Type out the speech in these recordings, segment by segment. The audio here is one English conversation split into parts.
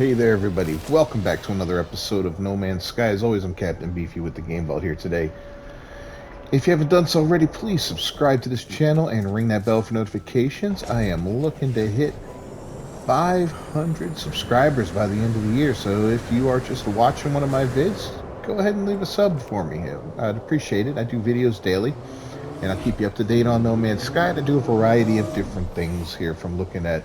Hey there, everybody. Welcome back to another episode of No Man's Sky. As always, I'm Captain Beefy with the Game Vault here today. If you haven't done so already, please subscribe to this channel and ring that bell for notifications. I am looking to hit 500 subscribers by the end of the year, so if you are just watching one of my vids, go ahead and leave a sub for me. I'd appreciate it. I do videos daily, and I'll keep you up to date on No Man's Sky. I do a variety of different things here, from looking at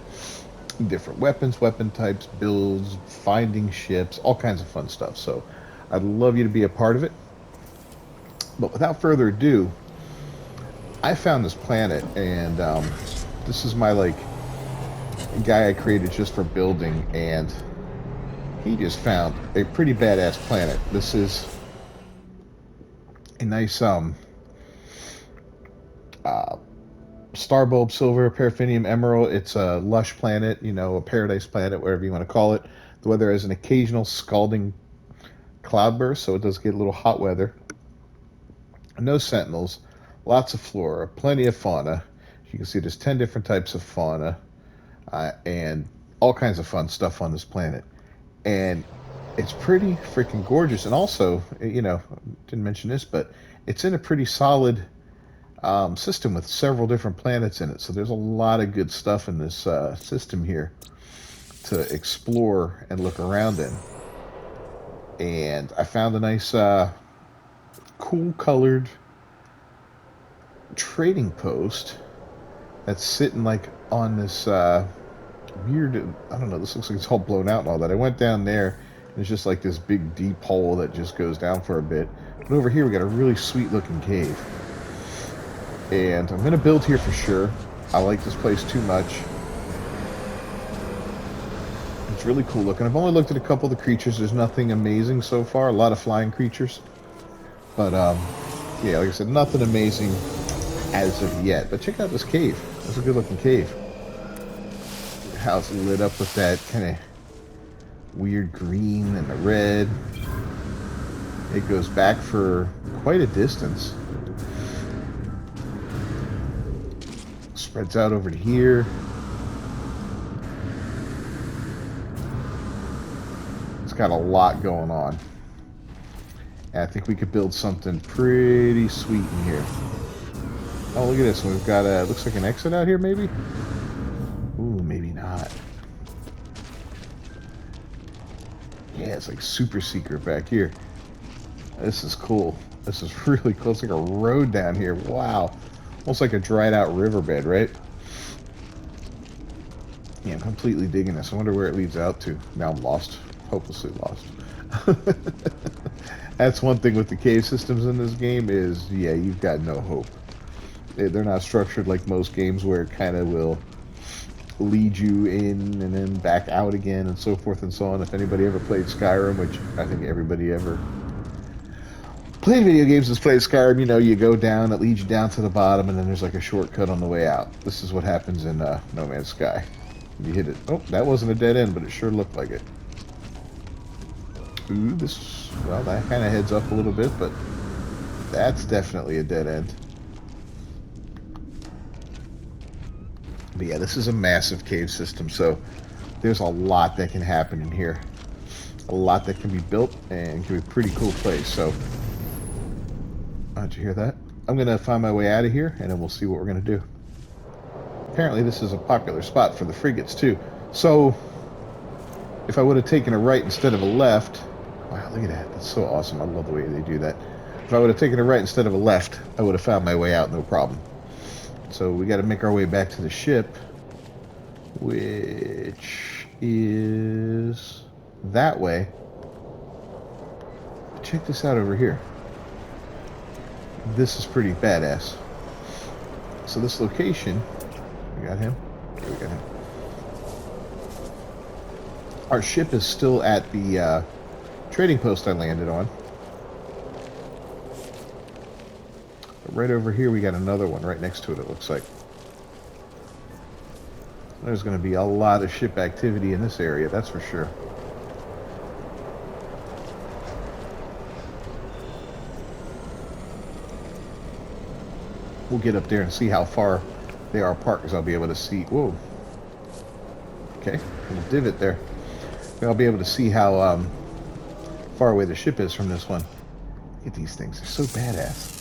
different weapons, weapon types, builds, finding ships, all kinds of fun stuff. So I'd love you to be a part of it. But without further ado, I found this planet, and this is my guy I created just for building, and he just found a pretty badass planet. This is a nice Starbulb Silver, Paraffinium Emerald. It's a lush planet, you know, a paradise planet, whatever you want to call it. The weather has an occasional scalding cloudburst, so it does get a little hot weather. No sentinels, lots of flora, plenty of fauna. You can see there's 10 different types of fauna, and all kinds of fun stuff on this planet. And it's pretty freaking gorgeous. And also, you know, didn't mention this, but it's in a pretty solid system with several different planets in it. So there's a lot of good stuff in this system here to explore and look around in. And I found a nice cool colored trading post that's sitting like on this weird, I don't know, this looks like it's all blown out and all that. I went down there, and it's just like this big deep hole that just goes down for a bit. But over here we got a really sweet looking cave. And I'm going to build here for sure. I like this place too much. It's really cool looking. I've only looked at a couple of the creatures. There's nothing amazing so far. A lot of flying creatures. But, yeah, like I said, nothing amazing as of yet. But check out this cave. It's a good looking cave. The house lit up with that kind of weird green and the red. It goes back for quite a distance. Spreads out over to here. It's got a lot going on. And I think we could build something pretty sweet in here. Oh, look at this. We've got a, looks like an exit out here, maybe? Ooh, maybe not. Yeah, it's like super secret back here. This is cool. This is really cool. It's like a road down here. Wow. Almost like a dried out riverbed, right? Yeah, I'm completely digging this. I wonder where it leads out to. Now I'm lost. Hopelessly lost. That's one thing with the cave systems in this game is, yeah, you've got no hope. They're not structured like most games where it kind of will lead you in and then back out again and so forth and so on. If anybody ever played Skyrim, which I think everybody ever played video games has played Skyrim, you know, you go down, it leads you down to the bottom, and then there's like a shortcut on the way out. This is what happens in No Man's Sky. You hit it. Oh, that wasn't a dead end, but it sure looked like it. Ooh, this, well, that kind of heads up a little bit, but that's definitely a dead end. But yeah, this is a massive cave system, so there's a lot that can happen in here. A lot that can be built, and can be a pretty cool place, so... Did you hear that? I'm going to find my way out of here, and then we'll see what we're going to do. Apparently this is a popular spot for the frigates, too. So, if I would have taken a right instead of a left... Wow, look at that. That's so awesome. I love the way they do that. If I would have taken a right instead of a left, I would have found my way out, no problem. So we got to make our way back to the ship, which is that way. Check this out over here. This is pretty badass. So this location, we got him. Okay, we got him. Our ship is still at the trading post I landed on. But right over here, we got another one right next to it, it looks like. There's going to be a lot of ship activity in this area, that's for sure. We'll get up there and see how far they are apart, because I'll be able to see. Whoa. Okay, little divot there. I'll be able to see how far away the ship is from this one. Look at these things. They're so badass.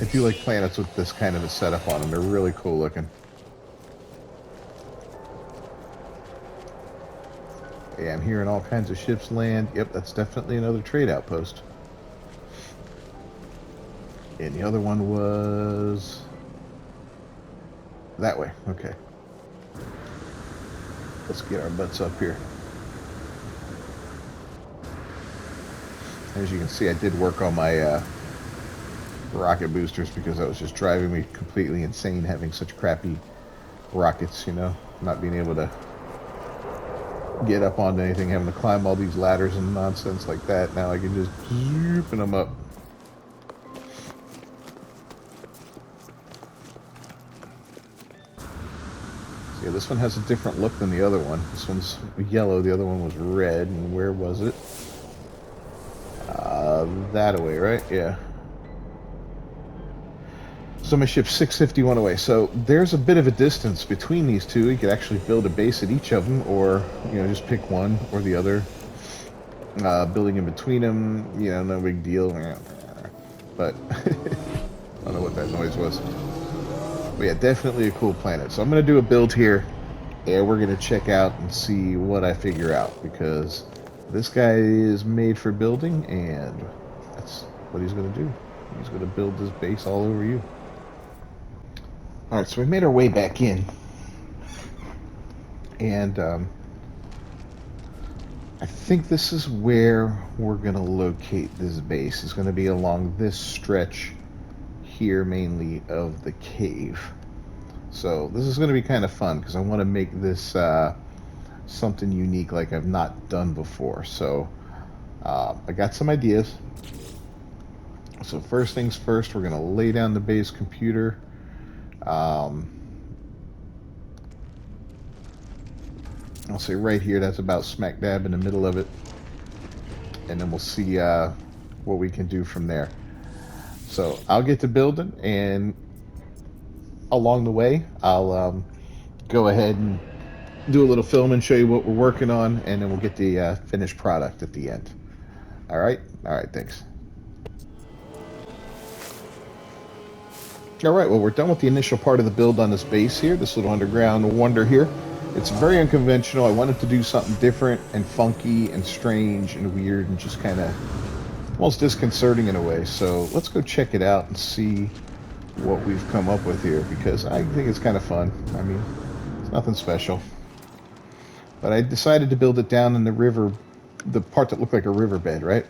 I do like planets with this kind of a setup on them. They're really cool looking. Yeah, I'm hearing all kinds of ships land. Yep, that's definitely another trade outpost. And the other one was that way. Okay. Let's get our butts up here. As you can see, I did work on my rocket boosters because that was just driving me completely insane having such crappy rockets, you know, not being able to get up onto anything, having to climb all these ladders and nonsense like that. Now I can just zoop them up. So yeah, this one has a different look than the other one. This one's yellow, the other one was red. And where was it? That away, right? Yeah. So my ship's 651 away. So there's a bit of a distance between these two. You could actually build a base at each of them, or you know, just pick one or the other. Building in between them, you know, no big deal. But I don't know what that noise was. But yeah, definitely a cool planet. So I'm going to do a build here, and we're going to check out and see what I figure out, because this guy is made for building, and that's what he's going to do. He's going to build this base all over you. Alright, so we made our way back in, and I think this is where we're going to locate this base. It's going to be along this stretch here, mainly, of the cave. So this is going to be kind of fun, because I want to make this something unique like I've not done before. So I got some ideas. So first things first, we're going to lay down the base computer. I'll say right here, that's about smack dab in the middle of it. And then we'll see what we can do from there. So I'll get to building, and along the way, I'll go ahead and do a little film and show you what we're working on, and then we'll get the finished product at the end. All right? All right, thanks. All right, well, we're done with the initial part of the build on this base here, this little underground wonder here. It's very unconventional. I wanted to do something different and funky and strange and weird and just kind of almost disconcerting in a way. So let's go check it out and see what we've come up with here, because I think it's kind of fun. I mean, it's nothing special. But I decided to build it down in the river, the part that looked like a riverbed, right?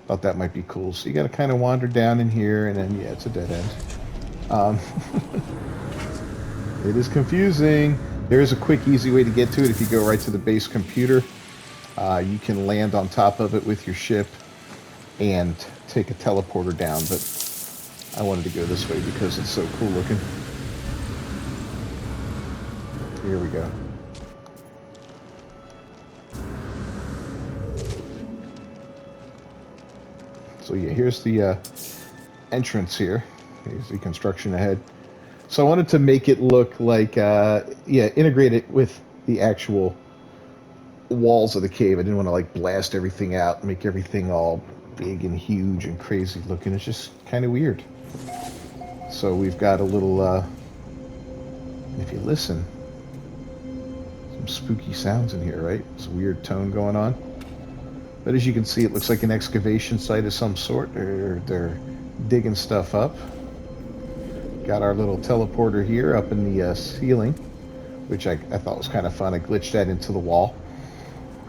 Thought that might be cool. So you got to kind of wander down in here, and then, yeah, it's a dead end. It is confusing. There is a quick, easy way to get to it. If you go right to the base computer, you can land on top of it with your ship and take a teleporter down. But I wanted to go this way because it's so cool looking. Here we go. So yeah, here's the entrance here. Here's the construction ahead. So I wanted to make it look like, yeah, integrate it with the actual walls of the cave. I didn't want to like blast everything out, make everything all big and huge and crazy looking. It's just kind of weird. So we've got a little, if you listen, some spooky sounds in here, right? It's a weird tone going on. But as you can see, it looks like an excavation site of some sort. They're digging stuff up. Got our little teleporter here up in the ceiling, which I thought was kind of fun. I glitched that into the wall.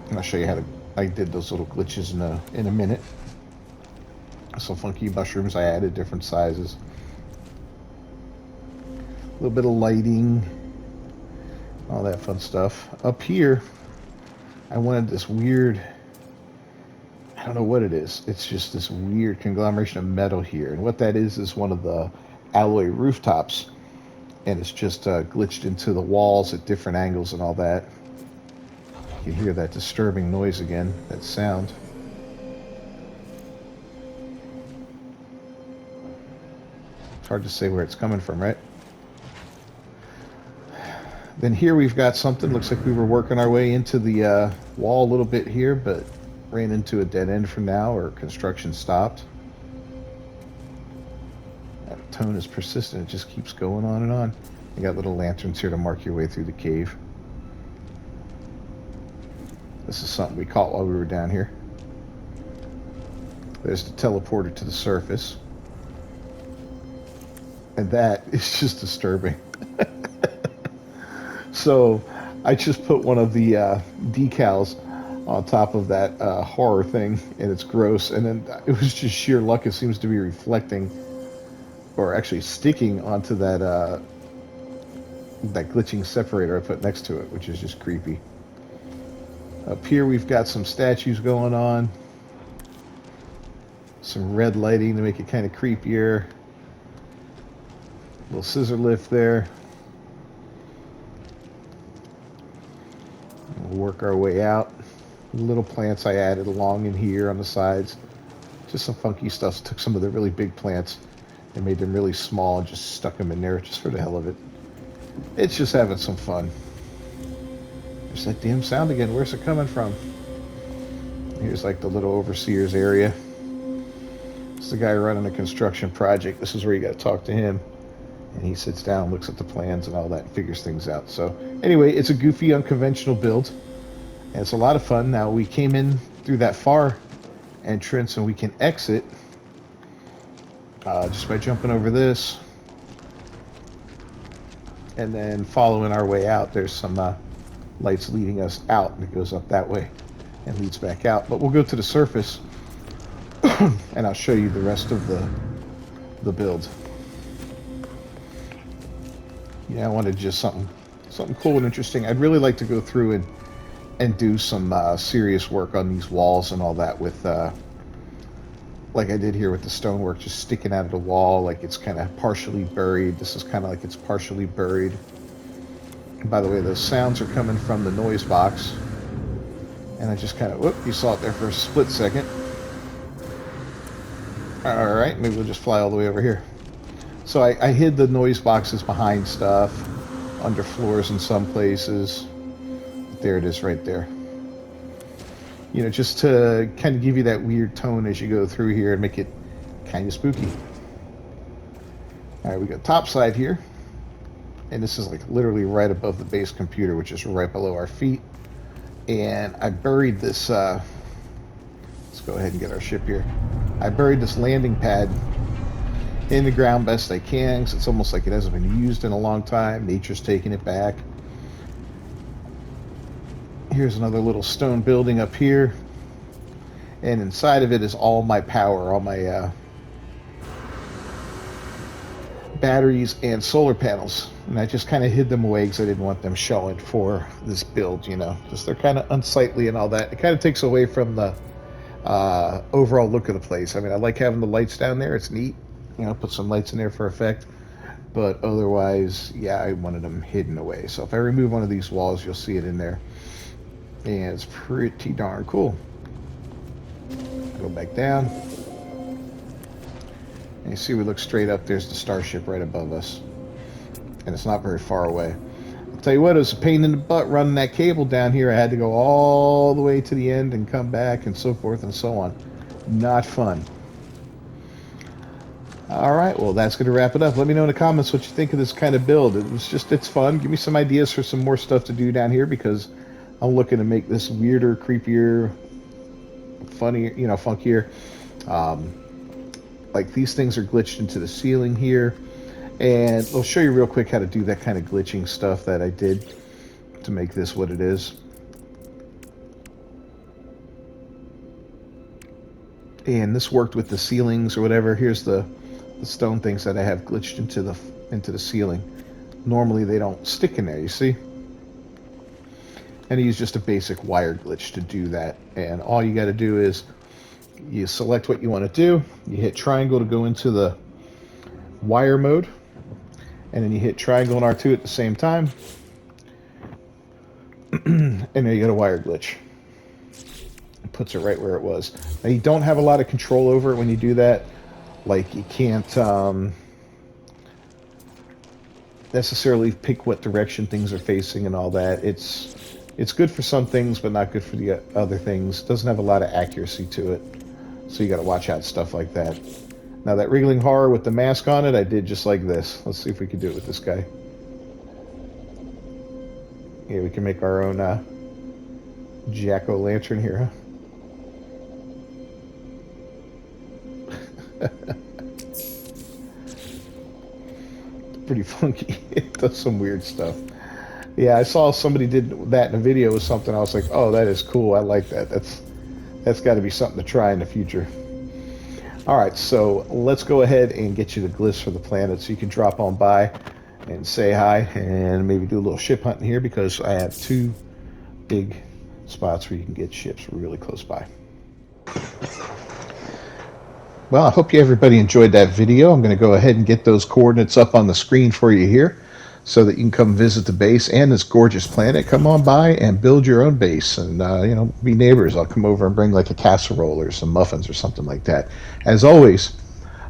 And I'll show you how I did those little glitches in a minute. Some funky mushrooms I added, different sizes. A little bit of lighting, all that fun stuff. Up here, I wanted this weird, I don't know what it is. It's just this weird conglomeration of metal here. And what that is one of the alloy rooftops. And it's just glitched into the walls at different angles and all that. You can hear that disturbing noise again, that sound. It's hard to say where it's coming from, right? Then here we've got something. Looks like we were working our way into the wall a little bit here, but ran into a dead end for now, or construction stopped. That tone is persistent. It just keeps going on and on. You got little lanterns here to mark your way through the cave. This is something we caught while we were down here. There's the teleporter to the surface. And that is just disturbing. So I just put one of the decals on top of that horror thing, and it's gross. And then it was just sheer luck. It seems to be reflecting, or actually sticking onto that that glitching separator I put next to it, which is just creepy. Up here we've got some statues going on. Some red lighting to make it kind of creepier. Little scissor lift there. We'll work our way out. Little plants I added along in here on the sides. Just some funky stuff. So took some of the really big plants and made them really small and just stuck them in there just for the hell of it. It's just having some fun. There's that damn sound again. Where's it coming from? Here's like the little overseer's area. It's the guy running a construction project. This is where you got to talk to him. And he sits down, looks at the plans and all that, and figures things out. So anyway, it's a goofy, unconventional build. And it's a lot of fun. Now, we came in through that far entrance, and we can exit just by jumping over this. And then following our way out, there's some lights leading us out, and it goes up that way and leads back out. But we'll go to the surface, and I'll show you the rest of the build. Yeah, I wanted just something cool and interesting. I'd really like to go through and do some serious work on these walls and all that with, like I did here with the stonework, just sticking out of the wall, like it's kind of partially buried. This is kind of like it's partially buried. And by the way, those sounds are coming from the noise box. And I just kind of, whoop, you saw it there for a split second. All right, maybe we'll just fly all the way over here. So I hid the noise boxes behind stuff, under floors in some places. There it is right there. You know, just to kind of give you that weird tone as you go through here and make it kind of spooky. All right, we got top side here. And this is like literally right above the base computer, which is right below our feet. And I buried this, let's go ahead and get our ship here. I buried this landing pad in the ground best I can, because it's almost like it hasn't been used in a long time. Nature's taking it back. Here's another little stone building up here. And inside of it is all my power, all my batteries and solar panels. And I just kind of hid them away because I didn't want them showing for this build, you know, because they're kind of unsightly and all that. It kind of takes away from the overall look of the place. I mean, I like having the lights down there. It's neat. You know, put some lights in there for effect. But otherwise, yeah, I wanted them hidden away. So if I remove one of these walls, you'll see it in there. And it's pretty darn cool. Go back down. And you see we look straight up. There's the starship right above us. And it's not very far away. I'll tell you what, it was a pain in the butt running that cable down here. I had to go all the way to the end and come back and so forth and so on. Not fun. All right, well, that's going to wrap it up. Let me know in the comments what you think of this kind of build. It's fun. Give me some ideas for some more stuff to do down here, because I'm looking to make this weirder, creepier, funnier, you know, funkier. Like these things are glitched into the ceiling here. And I'll show you real quick how to do that kind of glitching stuff that I did to make this what it is. And this worked with the ceilings or whatever. Here's the stone things that I have glitched into the ceiling. Normally they don't stick in there, you see? And I use just a basic wire glitch to do that. And all you got to do is you select what you want to do. You hit triangle to go into the wire mode. And then you hit triangle and R2 at the same time. And there you got a wire glitch. It puts it right where it was. Now you don't have a lot of control over it when you do that. Like you can't necessarily pick what direction things are facing and all that. It's good for some things, but not good for the other things. It doesn't have a lot of accuracy to it, so you got to watch out stuff like that. Now that wriggling horror with the mask on it, I did just like this. Let's see if we can do it with this guy. Yeah, we can make our own jack-o'-lantern here, huh? Pretty funky. It does some weird stuff. Yeah, I saw somebody did that in a video or something. I was like, oh, that is cool. I like that. That's got to be something to try in the future. All right, so let's go ahead and get you the glyphs for the planet so you can drop on by and say hi and maybe do a little ship hunting here, because I have 2 big spots where you can get ships really close by. Well, I hope everybody enjoyed that video. I'm going to go ahead and get those coordinates up on the screen for you here so that you can come visit the base and this gorgeous planet. Come on by and build your own base and, be neighbors. I'll come over and bring like a casserole or some muffins or something like that. As always,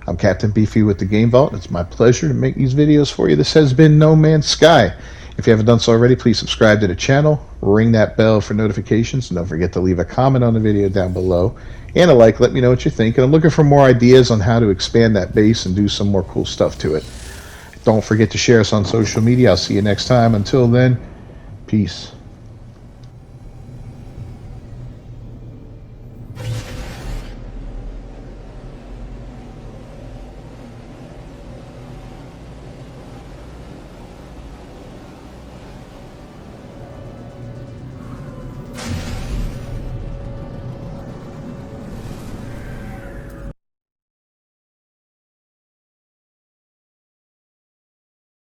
I'm Captain Beefy with the Game Vault. It's my pleasure to make these videos for you. This has been No Man's Sky. If you haven't done so already, please subscribe to the channel, ring that bell for notifications, and don't forget to leave a comment on the video down below and a like. Let me know what you think. And I'm looking for more ideas on how to expand that base and do some more cool stuff to it. Don't forget to share us on social media. I'll see you next time. Until then, peace.